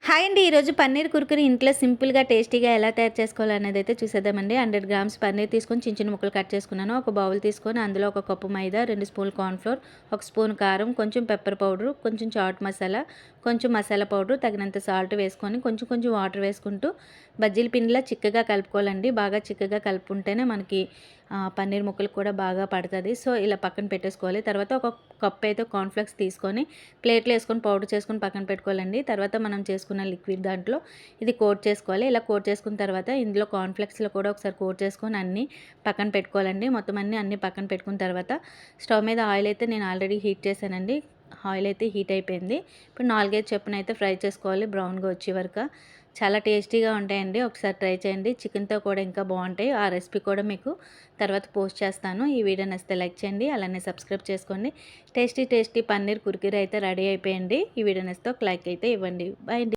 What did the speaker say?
Hi అండి. ఈరోజు పన్నీర్ కుర్కురీ ఇంట్లో సింపుల్‌గా, టేస్టీగా ఎలా తయారు చేసుకోవాలనేది అయితే చూసేద్దామండి. 100 గ్రామ్స్ పన్నీర్ తీసుకొని చిన్న చిన్న ముక్కలు కట్ చేసుకున్నాను. ఒక బౌల్ తీసుకొని అందులో ఒక కప్పు మైదా, 2 స్పూన్లు కార్న్‌ఫ్లోర్, 1 స్పూన్ కారం, కొంచెం పెప్పర్ పౌడర్, కొంచెం చాట్ మసాలా, కొంచెం మసాలా పౌడర్, తగినంత సాల్ట్ వేసుకొని కొంచెం కొంచెం వాటర్ వేసుకుంటూ బజ్జీల పిండిలా చిక్కగా కలుపుకోవాలండి. బాగా చిక్కగా కలుపుకుంటేనే మనకి పన్నీర్ ముక్కలు కూడా బాగా పడుతుంది. సో ఇలా పక్కన పెట్టేసుకోవాలి. తర్వాత ఒక కప్ అయితే కార్న్‌ఫ్లేక్స్ తీసుకొని ప్లేట్లో వేసుకొని పౌడర్ చేసుకొని పక్కన పెట్టుకోవాలండి. తర్వాత మనం చేసుకున్న లిక్విడ్ దాంట్లో ఇది కోట్ చేసుకోవాలి. ఇలా కోట్ చేసుకున్న తర్వాత ఇందులో కార్న్‌ఫ్లేక్స్లో కూడా ఒకసారి కోట్ చేసుకొని అన్నీ పక్కన పెట్టుకోవాలండి. మొత్తం అన్నీ పక్కన పెట్టుకున్న తర్వాత స్టవ్ మీద ఆయిల్ అయితే నేను ఆల్రెడీ హీట్ చేశానండి. ఆయిల్ అయితే హీట్ అయిపోయింది. ఇప్పుడు 4, 5 చొప్పున అయితే ఫ్రై చేసుకోవాలి బ్రౌన్గా వచ్చే వరకు. చాలా టేస్టీగా ఉంటాయండి. ఒకసారి ట్రై చేయండి. చికెన్తో కూడా ఇంకా బాగుంటాయి. ఆ రెసిపీ కూడా మీకు తర్వాత పోస్ట్ చేస్తాను. ఈ వీడియో నచ్చితే లైక్ చేయండి. అలానే సబ్స్క్రైబ్ చేసుకోండి. టేస్టీ టేస్టీ పన్నీర్ కుర్కురీ అయితే రెడీ అయిపోయింది. ఈ వీడియో నచ్చితే ఒక లైక్ అయితే ఇవ్వండి. బాయ్ అండి.